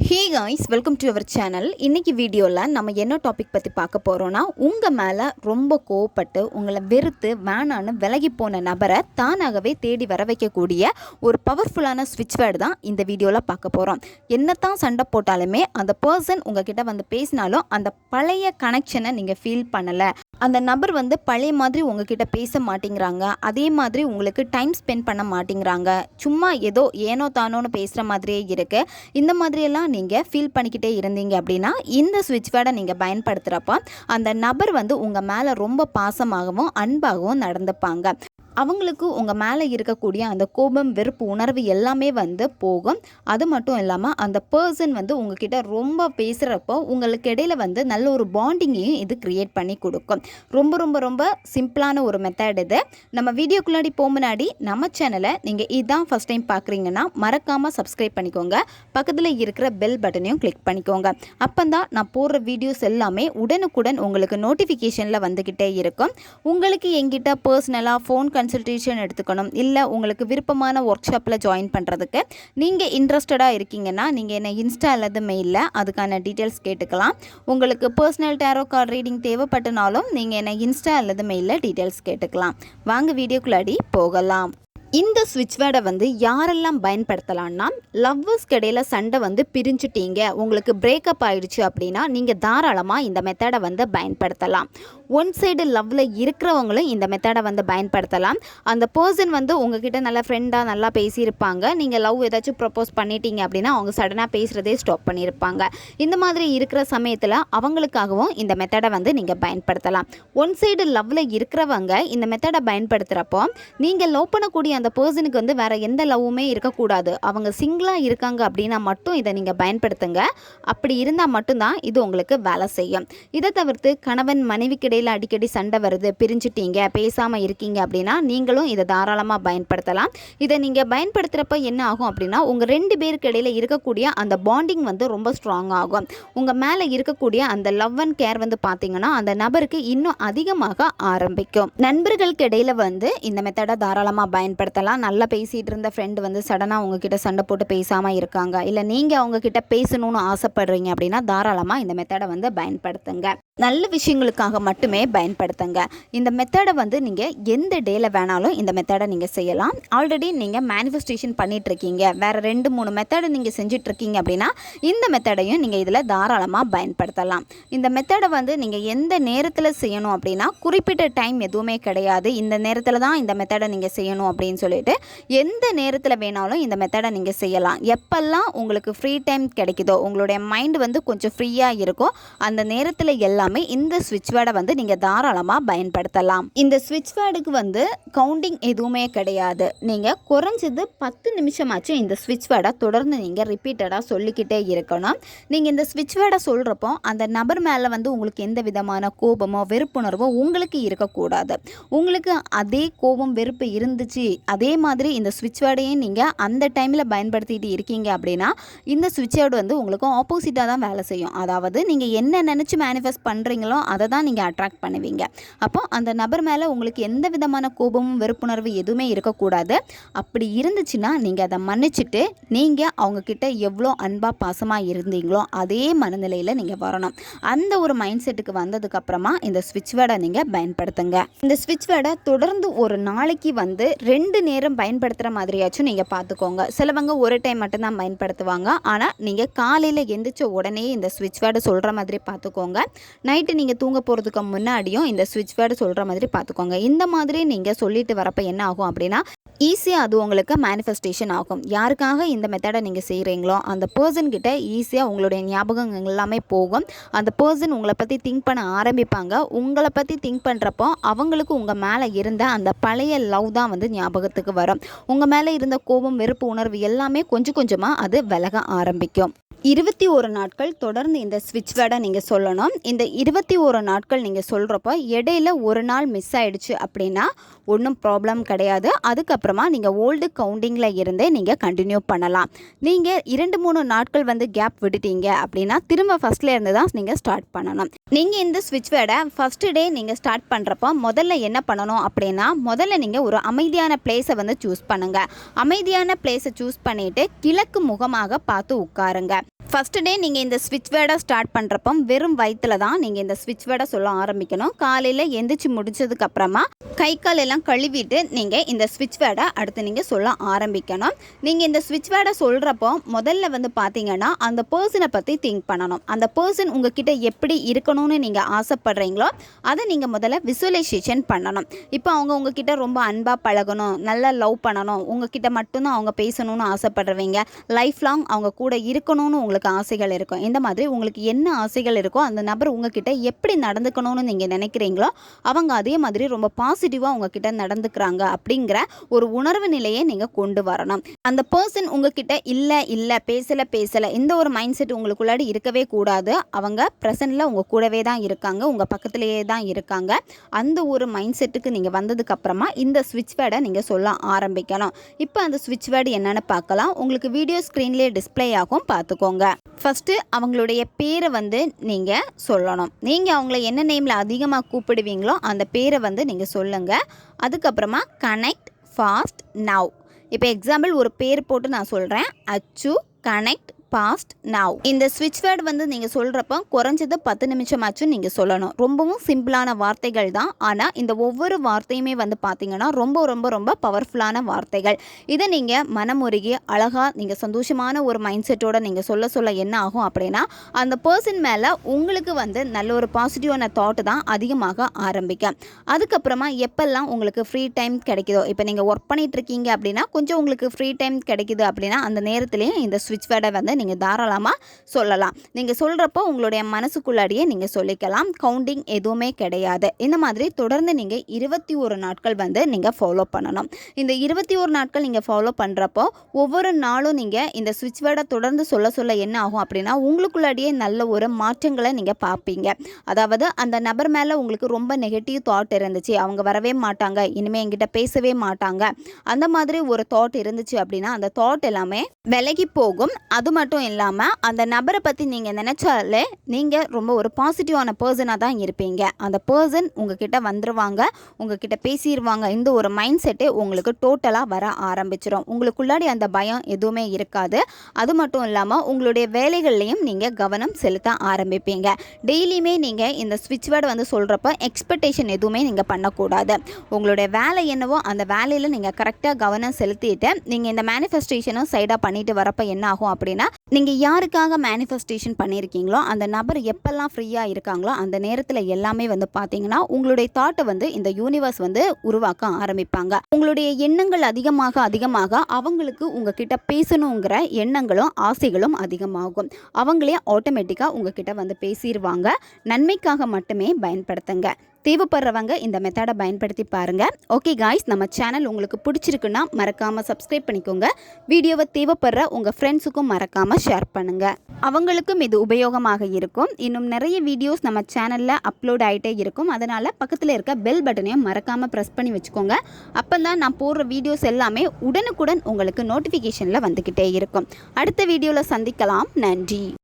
Hey guys, welcome to our channel. இன்றைக்கி வீடியோவில் நம்ம என்ன டாபிக் பற்றி பார்க்க போகிறோன்னா, உங்கள் மேலே ரொம்ப கோவப்பட்டு உங்களை வெறுத்து வேணான்னு விலகி போன நபரை தானாகவே தேடி வர வைக்கக்கூடிய ஒரு பவர்ஃபுல்லான ஸ்விட்ச் வேர்டு தான் இந்த வீடியோவில் பார்க்க போகிறோம். என்னத்தான் சண்டை போட்டாலுமே அந்த பர்சன் உங்ககிட்ட வந்து பேசினாலும் அந்த பழைய கனெக்ஷனை நீங்கள் ஃபீல் பண்ணலை, அந்த நபர் வந்து பழைய மாதிரி உங்ககிட்ட பேச மாட்டேங்கிறாங்க, அதே மாதிரி உங்களுக்கு டைம் ஸ்பெண்ட் பண்ண மாட்டேங்கிறாங்க, சும்மா ஏதோ ஏனோ தானோன்னு பேசுகிற மாதிரியே இருக்குது, இந்த மாதிரியெல்லாம் நீங்கள் ஃபீல் பண்ணிக்கிட்டே இருந்தீங்க அப்படின்னா இந்த ஸ்விட்ச் வேர்டை நீங்கள் பயன்படுத்துகிறப்ப அந்த நபர் வந்து உங்கள் மேலே ரொம்ப பாசமாகவும் அன்பாகவும் நடந்துப்பாங்க. அவங்களுக்கு உங்கள் மேலே இருக்கக்கூடிய அந்த கோபம், வெறுப்பு உணர்வு எல்லாமே வந்து போகும். அது மட்டும் இல்லாமல் அந்த பர்சன் வந்து உங்ககிட்ட ரொம்ப பேசுகிறப்போ உங்களுக்கு இடையில வந்து நல்ல ஒரு பாண்டிங்கையும் இது க்ரியேட் பண்ணி கொடுக்கும். ரொம்ப ரொம்ப ரொம்ப சிம்பிளான ஒரு மெத்தட் இது. நம்ம வீடியோக்குள்ளாடி முன்னாடி நம்ம சேனலை நீங்கள் இதுதான் ஃபஸ்ட் டைம் பார்க்குறீங்கன்னா மறக்காமல் சப்ஸ்கிரைப் பண்ணிக்கோங்க. பக்கத்தில் இருக்கிற பெல் பட்டனையும் கிளிக் பண்ணிக்கோங்க. அப்போ தான் நான் போடுற வீடியோஸ் எல்லாமே உடனுக்குடன் உங்களுக்கு நோட்டிஃபிகேஷனில் வந்துக்கிட்டே இருக்கும். உங்களுக்கு எங்கிட்ட பர்சனலாக ஃபோன் கன்சல்டேஷன் எடுத்துக்கணும், இல்லை உங்களுக்கு விருப்பமான ஒர்க் ஷாப்பில் ஜாயின் பண்ணுறதுக்கு நீங்கள் இன்ட்ரெஸ்டடாக இருக்கீங்கன்னா நீங்கள் என்ன இன்ஸ்டா அல்லது மெயிலில் அதுக்கான டீட்டெயில்ஸ் கேட்டுக்கலாம். உங்களுக்கு பர்சனல் டேரோ கார்டு ரீடிங் தேவைப்பட்டனாலும் நீங்கள் என்ன இன்ஸ்டா அல்லது மெயிலில் டீட்டெயில்ஸ் கேட்டுக்கலாம். வாங்க வீடியோக்குள்ளாடி போகலாம். இந்த ஸ்விட்ச் வேர்டை வந்து யாரெல்லாம் பயன்படுத்தலான்னா, லவ்வர்ஸ் இடையில் சண்டை வந்து பிரிஞ்சுட்டீங்க, உங்களுக்கு பிரேக்கப் ஆகிடுச்சு அப்படின்னா நீங்கள் தாராளமாக இந்த மெத்தடை வந்து பயன்படுத்தலாம். ஒன் சைடு லவ்வில் இருக்கிறவங்களும் இந்த மெத்தடை வந்து பயன்படுத்தலாம். அந்த பர்சன் வந்து உங்ககிட்ட நல்ல ஃப்ரெண்டாக நல்லா பேசியிருப்பாங்க, நீங்கள் லவ் ஏதாச்சும் ப்ரப்போஸ் பண்ணிட்டீங்க அப்படின்னா அவங்க சடனாக பேசுகிறதே ஸ்டாப் பண்ணியிருப்பாங்க. இந்த மாதிரி இருக்கிற சமயத்தில் அவங்களுக்காகவும் இந்த மெத்தடை வந்து நீங்கள் பயன்படுத்தலாம். ஒன் சைடு லவ்வில் இருக்கிறவங்க இந்த மெத்தடை பயன்படுத்துகிறப்போ நீங்கள் லவ் பண்ணக்கூடிய அந்த பர்சனுக்கு வந்து வேறு எந்த லவ்வுமே இருக்கக்கூடாது, அவங்க சிங்கிளாக இருக்காங்க அப்படின்னா மட்டும் இதை நீங்கள் பயன்படுத்துங்க. அப்படி இருந்தால் மட்டும்தான் இது உங்களுக்கு வேலை செய்யும். இதை தவிர்த்து கணவன் மனைவிக்கு இடையில் அடிக்கடி சண்டை வருது, பிரிஞ்சுட்டீங்க, பேசாமல் இருக்கீங்க அப்படின்னா நீங்களும் இதை தாராளமாக பயன்படுத்தலாம். இதை நீங்கள் பயன்படுத்துகிறப்ப என்ன ஆகும் அப்படின்னா உங்கள் ரெண்டு பேருக்கு இடையில் இருக்கக்கூடிய அந்த பாண்டிங் வந்து ரொம்ப ஸ்ட்ராங் ஆகும். உங்கள் மேலே இருக்கக்கூடிய அந்த லவ் அண்ட் கேர் வந்து பார்த்தீங்கன்னா அந்த நபருக்கு இன்னும் அதிகமாக ஆரம்பிக்கும். நண்பர்களுக்கு இடையில் வந்து இந்த மெத்தடை தாராளமாக பயன்படுத்தலாம். நல்லா பேசிகிட்டு இருந்த ஃப்ரெண்டு வந்து சடனாக உங்ககிட்ட சண்டை போட்டு பேசாமல் இருக்காங்க, இல்லை நீங்கள் அவங்கக்கிட்ட பேசணும்னு ஆசைப்படுறீங்க அப்படின்னா தாராளமாக இந்த மெத்தடை வந்து பயன்படுத்துங்க. நல்ல விஷயங்களுக்காக மட்டுமே பயன்படுத்துங்க. இந்த மெத்தடை வந்து நீங்கள் எந்த டேயில் வேணாலும் இந்த மெத்தடை நீங்கள் செய்யலாம். ஆல்ரெடி நீங்கள் மேனிஃபெஸ்டேஷன் பண்ணிகிட்ருக்கீங்க, வேறு 2-3 மெத்தடை நீங்கள் செஞ்சிட்ருக்கீங்க அப்படின்னா இந்த மெத்தடையும் நீங்கள் இதில் தாராளமாக பயன்படுத்தலாம். இந்த மெத்தடை வந்து நீங்கள் எந்த நேரத்தில் செய்யணும் அப்படின்னா குறிப்பிட்ட டைம் எதுவுமே கிடையாது, இந்த நேரத்தில் தான் இந்த மெத்தடை நீங்கள் செய்யணும் அப்படின்னு சொல்லிட்டு எந்த நேரத்தில் வேணாலும் இந்த மெத்தடை நீங்கள் செய்யலாம். எப்பெல்லாம் உங்களுக்கு ஃப்ரீ டைம் கிடைக்குதோ, உங்களுடைய மைண்டு வந்து கொஞ்சம் ஃப்ரீயாக இருக்கோ அந்த நேரத்தில் எல்லாமே இந்த ஸ்விட்ச் வேர்டை வந்து நீங்கள் தாராளமாக பயன்படுத்தலாம். இந்த ஸ்விட்ச் வேர்டுக்கு வந்து கவுண்டிங் எதுவுமே கிடையாது. நீங்கள் குறைஞ்சது 10 நிமிஷமாச்சு இந்த ஸ்விட்ச் வேர்டை தொடர்ந்து நீங்கள் ரிப்பீட்டடாக சொல்லிக்கிட்டே இருக்கணும். நீங்கள் இந்த ஸ்விட்ச் வேர்டை சொல்கிறப்போ அந்த நபர் மேலே வந்து உங்களுக்கு எந்த விதமான கோபமோ வெறுப்புணர்வோ உங்களுக்கு இருக்கக்கூடாது. உங்களுக்கு அதே கோபம் வெறுப்பு இருந்துச்சு, அதே மாதிரி இந்த ஸ்விட்ச் வேர்டையும் நீங்கள் அந்த டைமில் பயன்படுத்திட்டு இருக்கீங்க அப்படின்னா இந்த ஸ்விட்ச் வேர்டு வந்து உங்களுக்கு ஆப்போசிட்டாக தான் வேலை செய்யும். அதாவது நீங்கள் என்ன நினச்சி மேனிஃபெஸ்ட் பண்ணுறீங்களோ அதை தான் நீங்கள் அட்ராக்ட் பண்ணுவீங்க. அப்போ அந்த நபர் மேலே உங்களுக்கு எந்த விதமான கோபமும் வெறுப்புணர்வு எதுவுமே இருக்கக்கூடாது. அப்படி இருந்துச்சுன்னா நீங்கள் அதை மன்னிச்சுட்டு நீங்கள் அவங்கக்கிட்ட எவ்வளோ அன்பாக பாசமாக இருந்தீங்களோ அதே மனநிலையில் நீங்கள் வரணும். அந்த ஒரு மைண்ட் செட்டுக்கு வந்ததுக்கப்புறமா இந்த ஸ்விட்ச் வேர்டை நீங்கள் பயன்படுத்துங்க. இந்த ஸ்விட்ச் வேர்டை தொடர்ந்து ஒரு நாளைக்கு வந்து 2 நேரம் பயன்படுத்துகிற மாதிரியாச்சும் நீங்கள் பார்த்துக்கோங்க. சிலவங்க ஒரு டைம் மட்டும்தான் பயன்படுத்துவாங்க. ஆனால் நீங்கள் காலையில் எந்திரிச்ச உடனே இந்த ஸ்விட்ச் வேர்டை சொல்கிற மாதிரி பார்த்துக்கோங்க. நைட்டு நீங்கள் தூங்க போகிறதுக்கு முன்னாடியும் இந்த ஸ்விட்ச் வேர்டு சொல்கிற மாதிரி பார்த்துக்கோங்க. இந்த மாதிரி நீங்கள் சொல்லிட்டு வரப்போ என்ன ஆகும் அப்படின்னா ஈஸியாக அது உங்களுக்கு மேனிஃபெஸ்டேஷன் ஆகும். யாருக்காக இந்த மெத்தடை நீங்கள் செய்கிறீங்களோ அந்த பர்சன்கிட்ட ஈஸியாக உங்களுடைய ஞாபகங்கள் எல்லாமே போகும். அந்த பர்சன் உங்களை பற்றி திங்க் பண்ண ஆரம்பிப்பாங்க. உங்களை பற்றி திங்க் பண்ணுறப்போ அவங்களுக்கு உங்கள் மேலே இருந்த அந்த பழைய லவ் தான் வந்து ஞாபகத்துக்கு வரும். உங்கள் மேலே இருந்த கோபம் வெறுப்பு உணர்வு எல்லாமே கொஞ்சம் கொஞ்சமாக அது விலக ஆரம்பிக்கும். 21 நாட்கள் தொடர்ந்து இந்த ஸ்விட்ச் வேர்டை நீங்கள் சொல்லணும். இந்த 21 நாட்கள் நீங்கள் சொல்கிறப்போ இடையில ஒரு நாள் மிஸ் ஆகிடுச்சு அப்படின்னா ஒன்றும் ப்ராப்ளம் கிடையாது. அதுக்கப்புறமா நீங்கள் ஓல்டு கவுண்டிங்கில் இருந்தே நீங்கள் கண்டினியூ பண்ணலாம். நீங்கள் 2-3 நாட்கள் வந்து கேப் விட்டுட்டீங்க அப்படின்னா திரும்ப ஃபஸ்ட்டில் இருந்து தான் நீங்கள் ஸ்டார்ட் பண்ணணும். நீங்கள் இந்த ஸ்விட்ச் வேர்டை ஃபஸ்ட்டு டே நீங்கள் ஸ்டார்ட் பண்ணுறப்போ முதல்ல என்ன பண்ணணும் அப்படின்னா முதல்ல நீங்கள் ஒரு அமைதியான பிளேஸை வந்து சூஸ் பண்ணுங்கள். அமைதியான பிளேஸை சூஸ் பண்ணிவிட்டு கிழக்கு முகமாக பார்த்து உட்காருங்க. ஃபஸ்ட்டு டே நீங்கள் இந்த ஸ்விட்ச் வேர்டை ஸ்டார்ட் பண்ணுறப்போ வெறும் வயிற்றில் தான் நீங்கள் இந்த ஸ்விட்ச் வேர்டை சொல்ல ஆரம்பிக்கணும். காலையில் எந்திரிச்சு முடிச்சதுக்கப்புறமா கை கால் எல்லாம் கழுவிட்டு நீங்கள் இந்த ஸ்விட்ச் வேர்டை அடுத்து நீங்கள் சொல்ல ஆரம்பிக்கணும். நீங்கள் இந்த ஸ்விட்ச் வேர்டை சொல்கிறப்போ முதல்ல வந்து பார்த்தீங்கன்னா அந்த பர்சனை பற்றி திங்க் பண்ணணும். அந்த பர்சன் உங்ககிட்ட எப்படி இருக்கணும்னு நீங்கள் ஆசைப்படுறீங்களோ அதை நீங்கள் முதல்ல விசுவலைசேஷன் பண்ணணும். இப்போ அவங்க உங்ககிட்ட ரொம்ப அன்பாக பழகணும், நல்லா லவ் பண்ணணும், உங்ககிட்ட மட்டும்தான் அவங்க பேசணும்னு ஆசைப்படுறவங்க, லைஃப் லாங் அவங்க கூட இருக்கணும்னு உங்களுக்கு ஆசைகள் இருக்கும். இந்த மாதிரி உங்களுக்கு என்ன ஆசைகள் இருக்கோ அந்த நபர் உங்ககிட்ட எப்படி நடந்துக்கணும்னு நீங்கள் நினைக்கிறீங்களோ அவங்க அதே மாதிரி ரொம்ப பாசிட்டிவாக உங்ககிட்ட நடந்துக்கிறாங்க அப்படிங்கிற ஒரு உணர்வு நிலையை நீங்கள் கொண்டு வரணும். அந்த பர்சன் உங்ககிட்ட இல்லை பேசலை இந்த ஒரு மைண்ட் செட் உங்களுக்குள்ளாடி இருக்கவே கூடாது. அவங்க ப்ரெசண்டில் உங்கள் கூடவே தான் இருக்காங்க, உங்கள் பக்கத்துலேயே தான் இருக்காங்க. அந்த ஒரு மைண்ட் செட்டுக்கு நீங்கள் வந்ததுக்கப்புறமா இந்த ஸ்விட்ச் வேர்டை நீங்கள் சொல்ல ஆரம்பிக்கணும். இப்போ அந்த ஸ்விட்ச் வேர்டு என்னென்னு பார்க்கலாம். உங்களுக்கு வீடியோ ஸ்க்ரீன்லேயே டிஸ்பிளே ஆகும், பார்த்துக்கோங்க. ஃபஸ்ட்டு அவங்களுடைய பேரை வந்து நீங்கள் சொல்லணும். நீங்கள் அவங்கள என்ன நேமில் அதிகமாக கூப்பிடுவீங்களோ அந்த பேரை வந்து நீங்கள் சொல்லுங்கள். அதுக்கப்புறமா கனெக்ட் ஃபாஸ்ட் நவ். இப்போ எக்ஸாம்பிள் ஒரு பேர் போட்டு நான் சொல்கிறேன், அச்சு கனெக்ட் பாஸ்ட் நவ். இந்த ஸ்விட்ச் வேர்டு வந்து நீங்கள் சொல்கிறப்போ குறைஞ்சது 10 நிமிஷமாச்சும் நீங்கள் சொல்லணும். ரொம்பவும் சிம்பிளான வார்த்தைகள் தான், ஆனால் இந்த ஒவ்வொரு வார்த்தையுமே வந்து பார்த்தீங்கன்னா ரொம்ப ரொம்ப ரொம்ப பவர்ஃபுல்லான வார்த்தைகள். இதை நீங்கள் மனமுருகி அழகாக நீங்கள் சந்தோஷமான ஒரு மைண்ட் செட்டோடு நீங்கள் சொல்ல என்ன ஆகும் அப்படின்னா அந்த பர்சன் மேலே உங்களுக்கு வந்து நல்ல ஒரு பாசிட்டிவான தாட்டு தான் அதிகமாக ஆரம்பிக்கும். அதுக்கப்புறமா எப்பெல்லாம் உங்களுக்கு ஃப்ரீ டைம் கிடைக்குதோ, இப்போ நீங்கள் ஒர்க் பண்ணிகிட்டு இருக்கீங்க அப்படின்னா கொஞ்சம் உங்களுக்கு ஃப்ரீ டைம் கிடைக்குது அப்படின்னா அந்த நேரத்துலேயும் இந்த ஸ்விட்ச் வேர்டை வந்து நீங்கள் தாராளமாக சொல்லலாம். நீங்கள் சொல்கிறப்போ உங்களுடைய மனசுக்குள்ளாடியே நீங்கள் சொல்லிக்கலாம். கவுண்டிங் எதுவுமே கிடையாது. இந்த மாதிரி தொடர்ந்து நீங்கள் 21 நாட்கள் வந்து நீங்கள் ஃபாலோ பண்ணணும். இந்த 21 நாட்கள் நீங்கள் ஃபாலோ பண்ணுறப்போ ஒவ்வொரு நாளும் நீங்கள் இந்த ஸ்விட்ச் வேர்டை தொடர்ந்து சொல்ல என்ன ஆகும் அப்படின்னா உங்களுக்குள்ளாடியே நல்ல ஒரு மாற்றங்களை நீங்கள் பார்ப்பீங்க. அதாவது அந்த நபர் மேலே உங்களுக்கு ரொம்ப நெகட்டிவ் தாட் இருந்துச்சு, அவங்க வரவே மாட்டாங்க, இனிமேல் என்கிட்ட பேசவே மாட்டாங்க, அந்த மாதிரி ஒரு தாட் இருந்துச்சு அப்படின்னா அந்த தாட் எல்லாமே விலகி போகும். அது மட்டும் இல்லாமல் அந்த நபரை பற்றி நீங்கள் நினச்சாலே நீங்கள் ரொம்ப ஒரு பாசிட்டிவான பர்சனாக தான் இருப்பீங்க. அந்த பர்சன் உங்ககிட்ட வந்துடுவாங்க, உங்ககிட்ட பேசிடுவாங்க. இந்த ஒரு மைண்ட் செட்டே உங்களுக்கு டோட்டலாக வர ஆரம்பிச்சிடும். உங்களுக்குள்ளாடி அந்த பயம் எதுவுமே இருக்காது. அது மட்டும் இல்லாமல் உங்களுடைய வேலைகள்லையும் நீங்கள் கவனம் செலுத்த ஆரம்பிப்பீங்க. டெய்லியுமே நீங்கள் இந்த ஸ்விட்ச் வேர்டு வந்து சொல்கிறப்ப எக்ஸ்பெக்டேஷன் எதுவுமே நீங்கள் பண்ணக்கூடாது. உங்களுடைய வேலை என்னவோ அந்த வேலையில் நீங்கள் கரெக்டாக கவனம் செலுத்திட்டு நீங்கள் இந்த மேனிஃபெஸ்டேஷனும் சைடாக பண்ணிட்டு வரப்போ என்ன ஆகும் அப்படின்னா நீங்கள் யாருக்காக மேனிஃபெஸ்டேஷன் பண்ணியிருக்கீங்களோ அந்த நபர் எப்பெல்லாம் ஃப்ரீயாக இருக்காங்களோ அந்த நேரத்தில் எல்லாமே வந்து பார்த்தீங்கன்னா உங்களுடைய தாட்டை வந்து இந்த யூனிவர்ஸ் வந்து உருவாக்க ஆரம்பிப்பாங்க. உங்களுடைய எண்ணங்கள் அதிகமாக அவங்களுக்கு உங்ககிட்ட பேசணுங்கிற எண்ணங்களும் ஆசைகளும் அதிகமாகும். அவங்களே ஆட்டோமேட்டிக்காக உங்ககிட்ட வந்து பேசிடுவாங்க. நன்மைக்காக மட்டுமே பயன்படுத்துங்க. தேவைப்படுறவங்க இந்த மெத்தடை பயன்படுத்தி பாருங்கள். ஓகே காய்ஸ், நம்ம சேனல் உங்களுக்கு பிடிச்சிருக்குன்னா மறக்காமல் சப்ஸ்கிரைப் பண்ணிக்கோங்க. வீடியோவை தேவைப்படுற உங்கள் ஃப்ரெண்ட்ஸுக்கும் மறக்காமல் ஷேர் பண்ணுங்கள். அவங்களுக்கும் இது உபயோகமாக இருக்கும். இன்னும் நிறைய வீடியோஸ் நம்ம சேனலில் அப்லோட் ஆகிட்டே இருக்கும். அதனால் பக்கத்தில் இருக்க பெல் பட்டனையும் மறக்காமல் ப்ரெஸ் பண்ணி வச்சுக்கோங்க. அப்போ தான் நான் போடுற வீடியோஸ் எல்லாமே உடனுக்குடன் உங்களுக்கு நோட்டிஃபிகேஷனில் வந்துக்கிட்டே இருக்கும். அடுத்த வீடியோவில் சந்திக்கலாம். நன்றி.